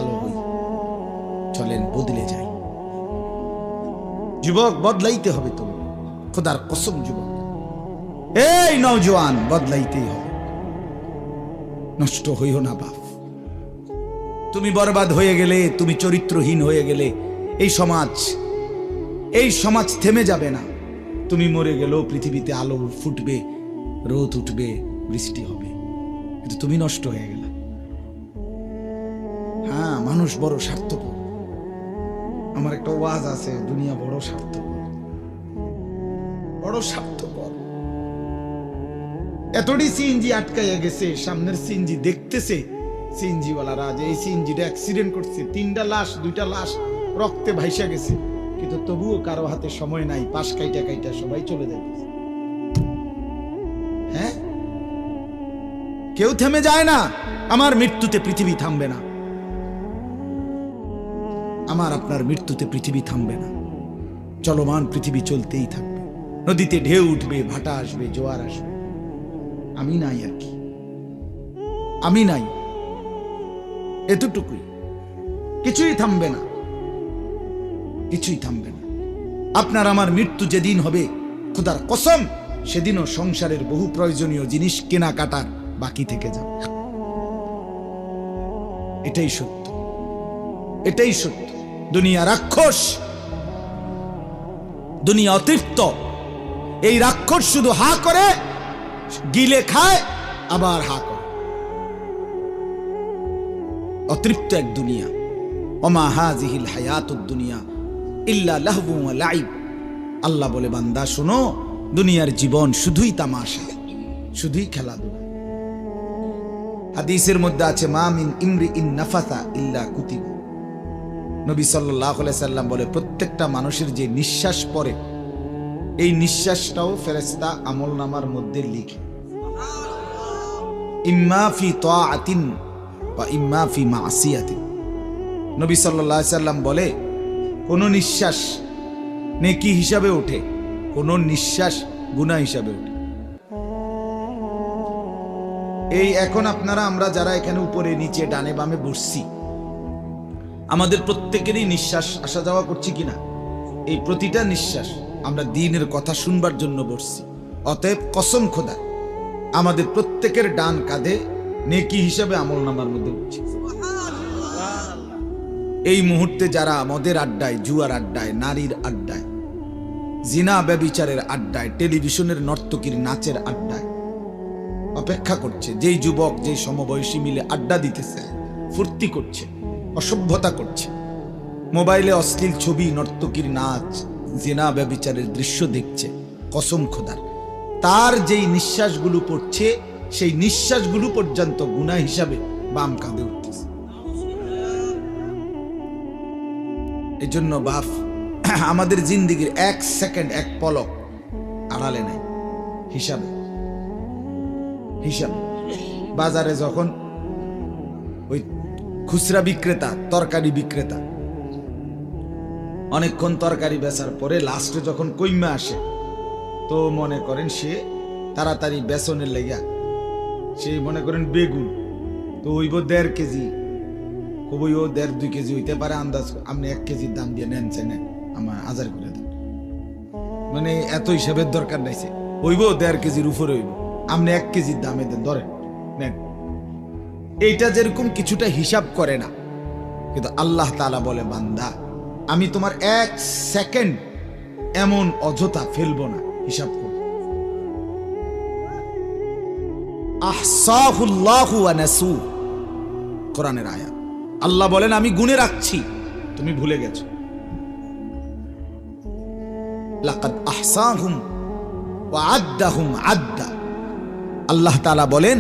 ভালো হই, চলেন বদলে যাই। যুবক, বদলাইতে হবে তুমি, খোদার কসম যুবক, এই নওজোয়ান, বদলাইতেই হবে। নষ্ট হইও না বাপ। তুমি বরবাদ হয়ে গেলে, তুমি চরিত্রহীন হয়ে গেলে এই সমাজ থেমে যাবে না। তুমি মরে গেলেও পৃথিবীতে আলো ফুটবে, রোদ উঠবে, বৃষ্টি হবে, কিন্তু তুমি নষ্ট হয়ে গেলে। হ্যাঁ, মানুষ বড় স্বার্থপর। আমার একটা ওয়াজ আছে, দুনিয়া বড় স্বার্থপর, বড় স্বার্থপর। এতটি সিএনজি আটকাইয়া গেছে, সামনের সিএনজি দেখতেছে সিএনজি ওয়ালারা যে এই সিএনজিটা অ্যাক্সিডেন্ট করছে, 3টা লাশ, 2টা লাশ রক্তে ভাইসা গেছে, কিন্তু তবুও কারো হাতে সময় নাই, পাশ কাইটা কাইটা সবাই চলে যাইতেছে। হ্যাঁ, কেউ থেমে যায় না। আমার মৃত্যুতে পৃথিবী থামবে না, আমার আপনার মৃত্যুতে পৃথিবী থামবে না। চলমান পৃথিবী চলতেই থাকবে। নদীতে ঢেউ উঠবে, ভাটা আসবে, জোয়ার আসবে, আমি নাই আর কি, আমি নাই, এতটুকুই। কিছুই থামবে না, কিছুই থামবে না। আপনার আমার মৃত্যু যেদিন হবে, খোদার কসম, সেদিনও সংসারের বহু প্রয়োজনীয় জিনিস কেনাকাটার বাকি থেকে যাবে। এটাই সত্য, এটাই সত্য। দুনিয়া রাক্ষস, দুনিয়া অতৃপ্ত। এই রাক্ষস শুধু হা করে, গিলে খায়, আবার হা করে। অতৃপ্ত এক দুনিয়া। ওমা হাযিহিল হায়াতুদ দুনিয়া ইল্লা লাহবু ওয়া লাইব। আল্লাহ বলে, বান্দা শোনো, দুনিয়ার জীবন শুধুই তামাশা, শুধুই খেলাধুলা। হাদিসের মধ্যে আছে, মা মিন ইমরিইন নাফাসা ইল্লা কুতিব। নবী সাল্লাল্লাহু আলাইহি সাল্লাম বলে, প্রত্যেকটা মানুষের যে নিঃশ্বাস পড়ে, এই নিঃশ্বাসটাও ফেরেশতা আমলনামার মধ্যে লিখে। ইম্মা ফি তাআতিন বা ইম্মা ফি মাসিয়াতিন। নবী সাল্লাল্লাহু আলাইহি সাল্লাম বলে, কোন নিঃশ্বাস নেকি হিসাবে ওঠে, কোন নিঃশ্বাস গুনাহ হিসাবে ওঠে। এই এখন আমরা যারা এখানে উপরে নিচে ডানে বামে বসছি, আমাদের প্রত্যেকেরই নিঃশ্বাস আসা যাওয়া করছি কিনা? এই প্রতিটা নিঃশ্বাস আমরা দ্বীনের কথা শুনবার জন্য বসছি। অতএব কসম খোদা, আমাদের প্রত্যেকের ডান কাঁধে নেকি হিসাবে আমলনামার মধ্যে উঠছে। এই মুহূর্তে যারা মদের আড্ডায়, জুয়ার আড্ডায়, নারীর আড্ডায়, জিনা ব্যভিচারের আড্ডায়, টেলিভিশনের নর্তকীর নাচের আড্ডায় অপেক্ষা করছে, যেই যুবক যেই সমবয়সী মিলে আড্ডা দিতেছে, ফুর্তি করছে, অসভ্যতা করছে, মোবাইলে অশ্লীল ছবি, নর্তকীর নাচ, জিনা ব্যভিচারের দৃশ্য দেখছে, কসম খোদার, তার যেই নিঃশ্বাসগুলো পড়ছে, সেই নিঃশ্বাসগুলো পর্যন্ত গুনাহ হিসাবে বাম কাঁধে উঠতেছে। এই জন্য বাপ, আমাদের জিন্দিগির 1 সেকেন্ড, 1 পলক আড়ালে নাই, হিসাবে। বাজারে যখন ওই খুচরা বিক্রেতা, তরকারি বিক্রেতা অনেকক্ষণ তরকারি বেচার পরে লাস্টে যখন কইমা আসে, তো মনে করেন সে তাড়াতাড়ি বেসনের লেগা, সে মনে করেন বেগুন তো হইব 1.5 কেজি, কবই ও 1.5-2 কেজি হইতে পারে, আন্দাজ আপনি 1 কেজির দাম দিয়ে নেন, আমার 1000 করে দেন, মানে এত হিসাবের দরকার নাইছে, হইব 1.5 কেজির উপরে হইব, আপনি 1 কেজির দামে দেন, ধরেন নেন। এইটা যেরকম কিছুটা হিসাব করে না, কিন্তু আল্লাহ তাআলা বলে, বান্দা আমি তোমার 1 সেকেন্ড এমন অযথা ফেলবো না, হিসাব করো। আহসাহুল্লাহু ওয়া নাসু, কোরআনের আয়াত। আল্লাহ বলেন, আমি গুনে রাখছি, তুমি ভুলে গেছো। লাকাদ আহসাহুম ওয়া আদ্দাহুম আদ্দা। আল্লাহ তাআলা বলেন,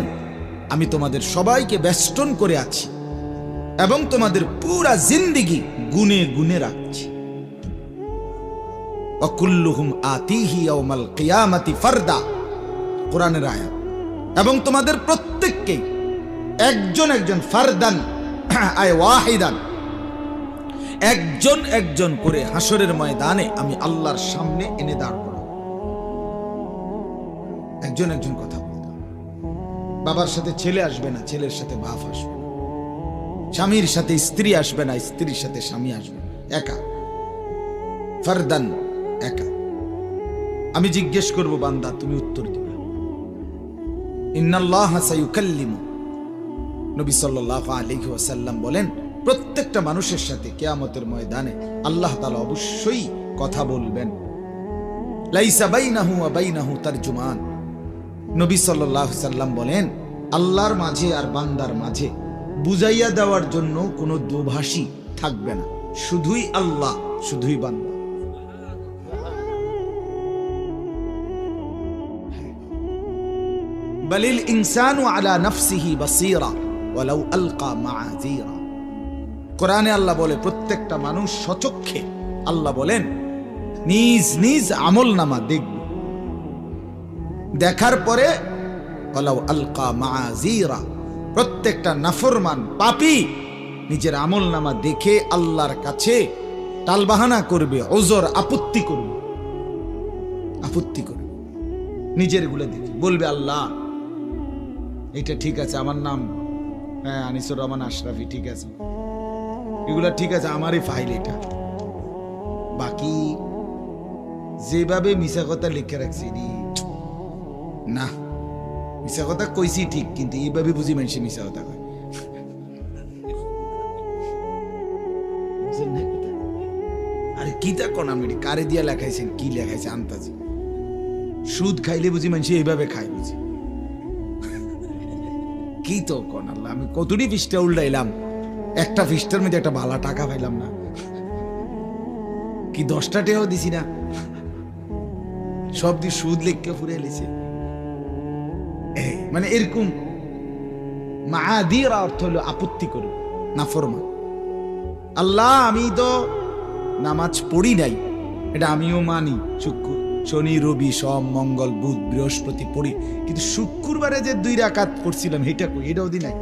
আমি তোমাদের সবাইকে বেষ্টন করে আছি এবং তোমাদের পুরা জিন্দেগি গুনে গুনে রাখছি। ওয়া কুল্লুহুম আতিহি ইয়াউমাল কিয়ামাতি ফারদা, কোরআনের আয়াত। এবং তোমাদের প্রত্যেককে একজন একজন, ফারদান আয় ওয়াহিদান, একজন একজন করে হাসরের ময়দানে আমি আল্লাহর সামনে এনে দাঁড় করাবো। একজন একজন কথা বলতে, বাবার সাথে ছেলে আসবে না, ছেলের সাথে বাপ আসবে না, স্বামীর সাথে স্ত্রী আসবে না, স্ত্রীর সাথে স্বামী আসবে, একা, ফারদান, একা। আমি জিজ্ঞেস করব বান্দা, তুমি উত্তর দিবে। ইন্নাল্লাহা সায়ুকাল্লিমু, নবী সাল্লাল্লাহু আলাইহি ওয়াসাল্লাম বলেন, প্রত্যেকটা মানুষের সাথে কিয়ামতের ময়দানে আল্লাহ তাআলা অবশ্যই কথা বলবেন। লাইসা বাইনাহু ওয়া বাইনাহু তারজুমান, নবী সাল্লাল্লাহু আলাইহি ওয়াসাল্লাম বলেন, আল্লাহর মাঝে আর বান্দার মাঝে বুঝাইয়া দেওয়ার জন্য কোনো দোভাষী থাকবে না, শুধুই আল্লাহ, শুধুই বান্দা। বালিল ইনসানু আলা নাফসিহি বাসীরা ওয়ালাউ আলকা মাআযীরা। কোরআনে আল্লাহ বলে, প্রত্যেকটা মানুষ সচক্ষে, আল্লাহ বলেন, নিজ নিজ আমলনামা দেখবে, দেখার পরে ওয়ালাউ আলকা মাআযীরা, প্রত্যেকটা নাফরমান পাপী নিজের আমলনামা দেখে আল্লাহর কাছে টালবাহানা করবে, ওজর আপত্তি করবে, আপত্তি করবে, নিজের গুলো দেখে বলবে, আল্লাহ এটা ঠিক আছে, আমার নাম হ্যাঁ আনিসুর রহমান আশরাফি, ঠিক আছে, এগুলা ঠিক আছে, আমারই ফাইল এটা, বাকি যেভাবে মিশা কথা লিখে রাখছি না, মিশা কথা কইছি ঠিক, কিন্তু এইভাবে বুঝি মানুষ মিশা কথা কয়। আরে কি তা কোন, আমি কারে দিয়া লেখাইছেন, কি লেখাইছে আন্তাজি, সুদ খাইলে বুঝি মানুষ এইভাবে খায়, বুঝি কি তো কোন আল্লাহ, আমি কতটি পৃষ্ঠা উল্টাইলাম, একটা পৃষ্ঠার মধ্যে একটা ভালো টাকা পাইলাম না, কি 10টা টাকাও দিছি না, সব দিয়ে সুদ লেখকে ফুরে এলেছে। মানে এরকম মাআযীরা অর্থ হলো আপত্তি করবে, নাফরমান। আল্লাহ আমি তো নামাজ পড়ি নাই, এটা আমিও মানি, শুক্র শনি রবি সোম মঙ্গল বুধ বৃহস্পতি পড়ি, কিন্তু শুক্রবারে যে 2 রাকাত পড়ছিলাম এটা কই, এটাও দি নাই।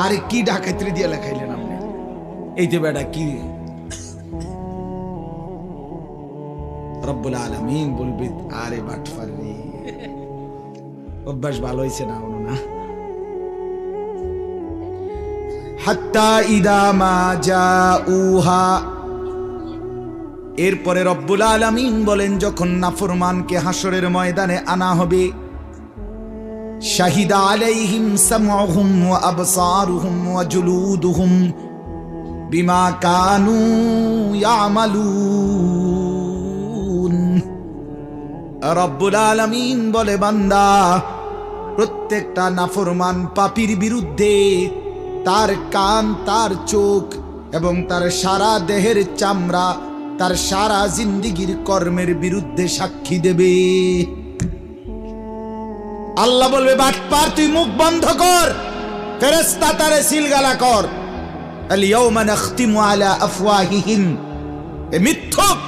আরে কি ডাকাইতে দিয়া লেখাইলেন আপনি, এইতে বেটা কি, রব্বুল আলামিন বলবে, আরে বাটফারি, অভ্যাস ভালো হয়েছে না না। হাত্তা ইদা মা জাউহা, এরপরে রব্বুল আলামিন বলেন, যখন নাফরমানকে হাসরের ময়দানে আনা হবে, শাহিদা আলাইহিম সামউহুম ওয়া আবসারুহুম ওয়া জুলুদুহুম বিমা কানু ইয়ামালুন। রব্বুল আলামিন বলে, বান্দা, প্রত্যেকটা নাফরমান পাপীর বিরুদ্ধে তার কান, তার চোখ এবং তার সারা দেহের চামড়া, তার সারা জিন্দিগির কর্মের বিরুদ্ধে সাক্ষী দেবে। আল্লাহ বলবে, বাটপার তুই মুখ বন্ধ কর, ফেরেশতা তারে সিলগালা কর। আল ইয়াউমা নাখতিমু আলা আফওয়াহিহিম, এ মিথ্যক,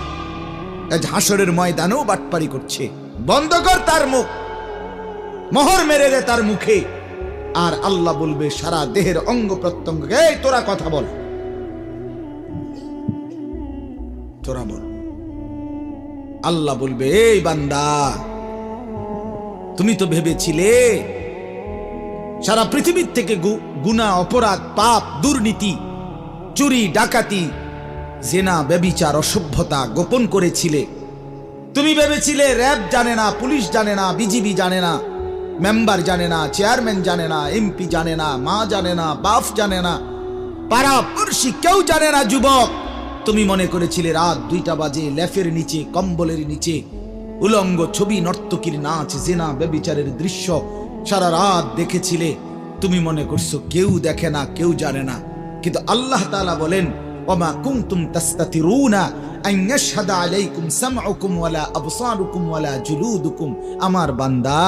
আজ হাসরের ময়দানেও বাটপারি করছে, বন্ধ কর তার মুখ, মোহর মেরে দে তার মুখে। আর আল্লাহ বলবে সারা দেহের অঙ্গ প্রত্যঙ্গ, এই তোরা কথা বল, তোরা বল। আল্লাহ বলবে, এই বান্দা, তুমি তো ভেবেছিলে সারা পৃথিবীর থেকে গুনাহ, অপরাধ, পাপ, দুর্নীতি, চুরি, ডাকাতি, জেনা, ব্যভিচার, অসভ্যতা গোপন করেছিলে। তুমি ভেবেছিলে র‍্যাব জানে না, পুলিশ জানে না, বিজিবি জানে না, মেম্বার জানে না, চেয়ারম্যান জানে না, এমপি জানে না, মা জানে না, বাপ জানে না, পাড়া পড়শি কেউ জানে না। যুবক, তুমি মনে করেছিলে রাত 2টা বাজে লেফের নিচে, কম্বলের নিচে উলঙ্গ ছবি, নর্তকীর নাচ, জেনা, ব্যভিচারের দৃশ্য সারা রাত দেখেছিলে। তুমি মনে করছো কেউ দেখে না, কেউ জানে না, কিন্তু আল্লাহ তাআলা বলেন, ওমা কুনতুম তাস্তাতিরুনা আন ইয়াশহাদা আলাইকুম সামউকুম ওয়ালা আবসারুকুম ওয়ালা জুলুদুকুম। আমার বান্দা,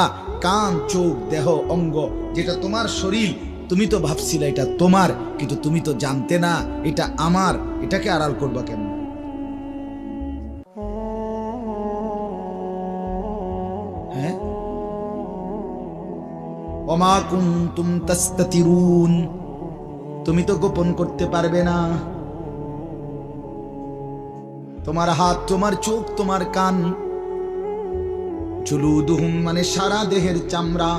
কান, চোখ, দেহ, অঙ্গ, যেটা তোমার শরীর, তুমি তো ভাবছিলে এটা তোমার, কিন্তু তুমি তো জানতে না এটা আমার, এটাকে আড়াল করবা কেন? হ্যাঁ, ওমা কুনতুম তাস্তাতিরুন, তুমি তো গোপন করতে পারবে না। তোমার হাত, তোমার চোখ, তোমার কান, জুলুদুহুম মানে সারা দেহের চামড়া,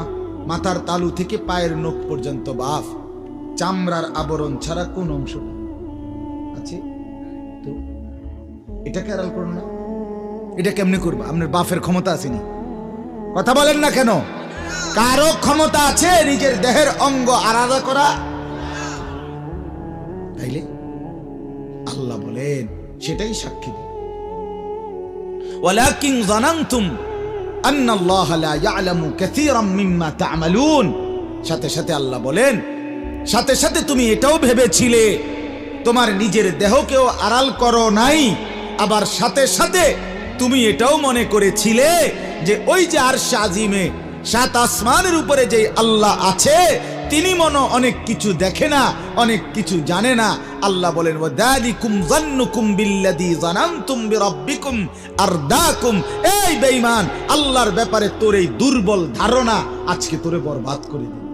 মাথার তালু থেকে পায়ের নখ পর্যন্ত বাফ, চামড়ার আবরণ ছাড়া কোন অংশটা আছে? তো এটাকে আড়াল করো না, এটা কেমনে করবা? আপনার বাফের ক্ষমতা আসেনি? কথা বলেন না কেন? কারো ক্ষমতা আছে নিজের দেহের অঙ্গ আলাদা করা? তাইলে আল্লাহ বলেন সেটাই সাক্ষী দিন। ওয়ালাকিন যানানতুম আন্নাল্লাহা লা ইয়ালামু কাসীরাম মিম্মা তা'মালুন। সাথে সাথে আল্লাহ বলেন, সাথে সাথে তুমি এটাও ভেবেছিলে, তোমার নিজের দেহকেও আড়াল করো নাই, আবার সাথে সাথে তুমি এটাও মনে করেছিলে যে ওই যে আরশ আজিমে সাত আসমানের উপরে যে আল্লাহ আছে তিনি মনে অনেক কিছু দেখে না, অনেক কিছু জানে না। আল্লাহ বলেন ওয়াদালিকুম যান্নুকুম বিল্লাযী যানানতুম বিরাব্বিকুম আরদাকুম। এই বেঈমান, আল্লাহর ব্যাপারে তোর এই দুর্বল ধারণা আজকে তোরে বরবাদ করে দিল।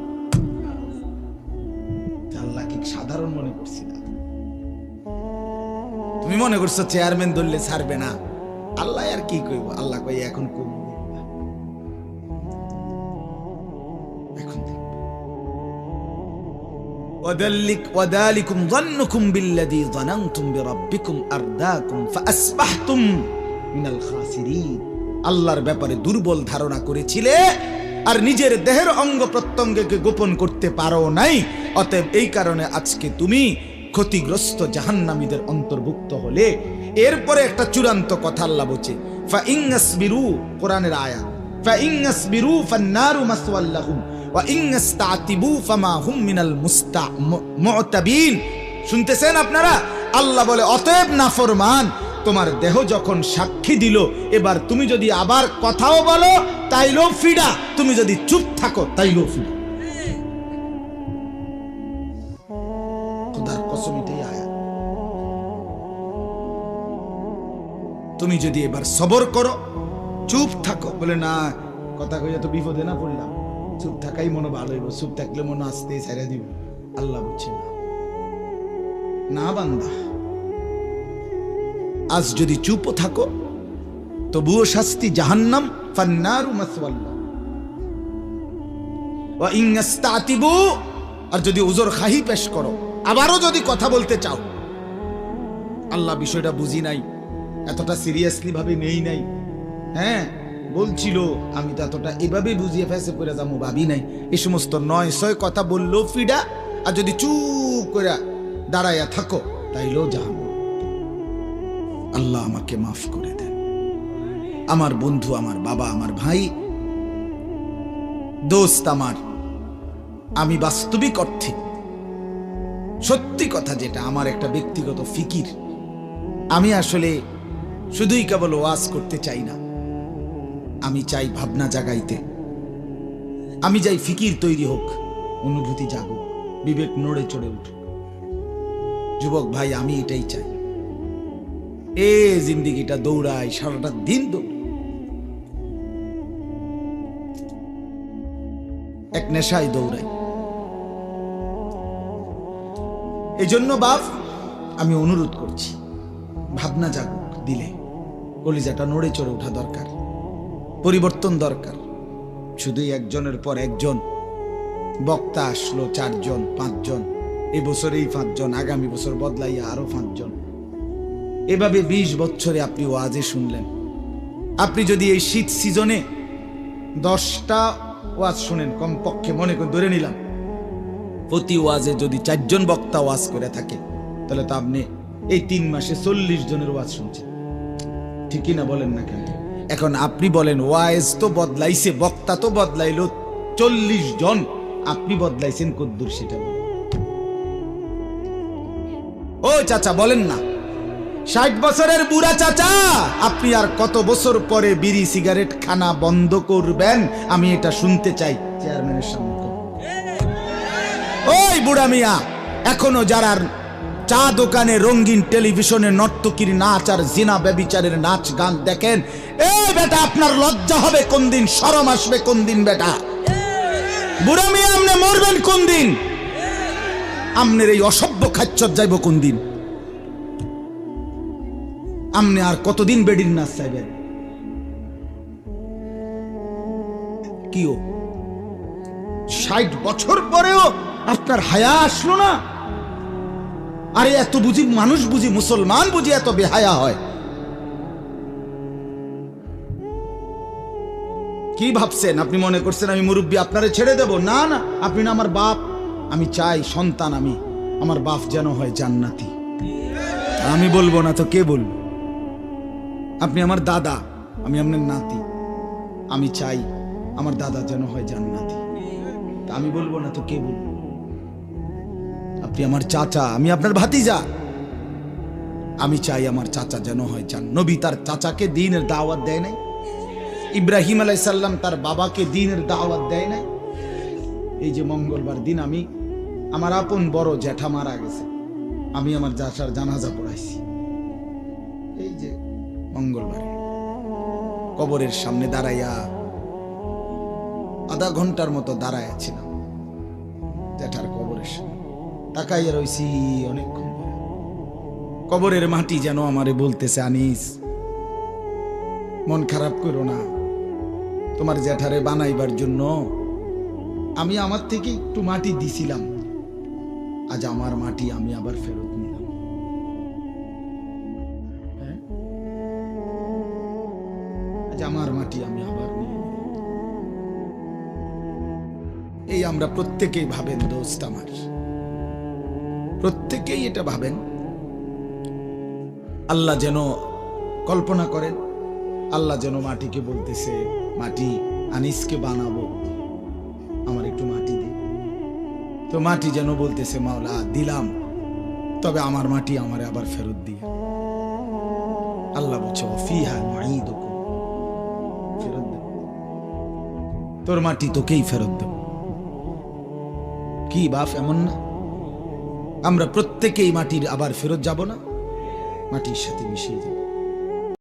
আল্লাহ কি সাধারণ মনে করছি না? তুমি মনে করছো চেয়ারম্যান ধরলে ছাড়বে না? আল্লাহ আর কি কইব? আল্লাহ কই এখন কম وذلكم ظنكم بالذي ظننتم بربكم أرداكم فأصبحتم من الخاسرين। আল্লাহর ব্যাপারে দুর্বল ধারণা করেছিলে আর নিজের দেহের অঙ্গ প্রত্যঙ্গকে গোপন করতে পারো নাই, অতএব এই কারণে আজকে তুমি ক্ষতিগ্রস্ত জাহান্নামীদের অন্তর্ভুক্ত হলে। এরপরে একটা চূড়ান্ত কথা আল্লাহ বলছে ফাইন্নাসবিরু, কোরআনের আয়াত, ফাইন্নাসবিরু ফান্নারু মাসওয়াল লাহুম ওয়া ইন্নাস্তাতিবু ফামা হুম মিনাল মুতাবিন। শুনতেছেন আপনারা? আল্লাহ বলে অতএব নাফরমান, তোমার দেহ যখন সাক্ষী দিল, এবার তুমি যদি আবার কথাও বলো তাইলেও ফিডা, তুমি যদি চুপ থাকো তাইলেও ফিডা। খোদার কসম এটাই আয়াত। তুমি যদি এবার সবর করো, চুপ থাকো, বলে না কথা কইয়া তো বিপদে না পড়লাম, চুপ থাকাই মনে ভালো হইব, চুপ থাকলে মনে আসতে ছেড়ে দিব। আল্লাহ বলছে না, না বান্দা, আজ যদি চুপও থাকো তবুও শাস্তি জাহান্নাম, ফান্নারু মাসওয়াল্লাহ ওয়া ইন্নাস্তাতিবু। আর যদি উযর খাহি পেশ করো, আবারও যদি কথা বলতে চাও, আল্লাহ বিষয়টা বুঝি নাই, এতটা সিরিয়াসলি ভাবে নেই নাই। হ্যাঁ বলছিল, আমি তো এতটা এভাবে বুঝিয়ে ফেসে করে যাবো ভাবি নাই। এই সমস্ত নয় ছয় কথা বললো ফিডা, আর যদি চুপ করে দাঁড়াইয়া থাকো তাইলেও জাহান্নাম। আল্লাহ আমাকে মাফ করে দেন। আমার বন্ধু, আমার বাবা, আমার ভাই, দোস্ত আমার, আমি বাস্তবিক অর্থে সত্যি কথা যেটা আমার একটা ব্যক্তিগত ফিকির, আমি আসলে শুধুই কেবল ওয়াজ করতে চাই না, আমি চাই ভাবনা জাগাইতে। আমি চাই ফিকির তৈরি হোক, অনুভূতি জাগুক, বিবেক নড়ে চড়ে উঠুক। যুবক ভাই, আমি এটাই চাই। এ জিন্দিগিটা দৌড়াই, সারাটা দিন দৌড়, এক নেশায় দৌড়াই। এই জন্য বাপ, আমি অনুরোধ করছি, ভাবনা জাগুক দিলে, কলিজাটা নড়ে চড়ে ওঠা দরকার, পরিবর্তন দরকার। শুধুই একজনের পর একজন বক্তা আসলো, 4 জন 5 জন, এবছরেই 5 জন, আগামী বছর বদলাইয়া আরো 5 জন, এভাবে 20 বছরে আপনি ওয়াজে শুনলেন। আপনি যদি এই শীত সিজনে 10টা ওয়াজ শুনেন, কমপক্ষে মনে করে ধরে নিলাম প্রতি ওয়াজে যদি 4 জন বক্তা ওয়াজ করে থাকে, তাহলে তো আপনি এই 3 মাসে 40 জনের ওয়াজ শুনছেন। ঠিকই না? বলেন না কেন? এখন আপনি বলেন, ওয়াজ তো বদলাইছে, বক্তা তো বদলাইলো 40 জন, আপনি বদলাইছেন কদ্দুর সেটা বলেন। ও চাচা বলেন না, 60 বছরের বুড়া চাচা, আপনি আর কত বছর পরে বিড়ি সিগারেট খানা বন্ধ করবেন? আমি এটা শুনতে চাই চেয়ারম্যানের সামনে। ওই বুড়া মিয়া, এখনো যারা চা দোকানে, রঙিন টেলিভিশনে নর্তকীর নাচ আর জিনা ব্যভিচারের নাচ গান দেখেন, এই বেটা আপনার লজ্জা হবে কোন দিন? শরম আসবে কোন দিন? বেটা বুড়া মিয়া, আপনি মরবেন কোন দিন? আপনার এই অসভ্য খাচ্চর যাইব কোন দিন? আপনি আর কতদিন বেডির নাচ চাইবেন? কিও 60 বছর পরেও আপনার হায়া আসলো না? আরে এত বুঝি মানুষ, বুঝি মুসলমান, বুঝি এত বেহায়া হয়? কি ভাবছেন? আপনি মনে করছেন আমি মুরব্বী আপনারে ছেড়ে দেব? না না, আপনি না আমার বাপ। আমি চাই সন্তান, আমি আমার বাপ যেন হয় জান্নাতি। আমি বলবো না তো কে বলবো? আপনি আমার দাদা, আমি আপনার নাতি। আমি চাই আমার দাদা যেন হয় জান্নাতি। তা আমি বলবো না তো কে বলবো? আপনি আমার চাচা, আমি আপনার ভাতিজা। আমি চাই আমার চাচা যেন হয় জান্নাতি। নবী তার চাচাকে দ্বীনের দাওয়াত দেয় নাই? ইব্রাহিম আলাইহিস সালাম তার বাবাকে দ্বীনের দাওয়াত দেয় নাই? এই যে মঙ্গলবার দিন আমি, আমার আপন বড় জ্যাঠা মারা গেছে, আমি আমার জ্যাঠার জানাজা পড়াইছি। এই যে মঙ্গলবারে কবরের সামনে দাঁড়াইয়া আধা ঘন্টার মতো দাঁড়াইয়া ছিলাম জ্যাঠার কবরের সামনে, তাকাইয়া রইছি অনেকক্ষণ। কবরের মাটি যেন আমারে বলতেছে, আনিস মন খারাপ করো না, তোমার জ্যাঠারে বানাইবার জন্য আমি আমার থেকে একটু মাটি দিছিলাম, আজ আমার মাটি আমি আবার ফেরত নিলাম। আজ আমার মাটি আমি আবার নিয়ে নিলাম। এই আমরা প্রত্যেকেই ভাবেন দোস্ত আমার, প্রত্যেকেই এটা ভাবেন। আল্লাহ যেন কল্পনা করেন, আল্লাহ যেন মাটিকে বলতেছে, মাটি আনিসকে বানাবো, আমার একটু মাটি দে। তো মাটি যেন বলতেছে, মাওলা দিলাম, তবে আমার মাটি আমারে আবার ফেরত দিয়ে। আল্লাহ বলছে, ফিহা নুঈদুকুম, ফেরত দে, তোর মাটি তোকেই ফেরত দেব। কি বাপ এমন না? আমরা প্রত্যেকেই মাটির আবার ফেরত যাব না, মাটির সাথে মিশিয়ে যাব।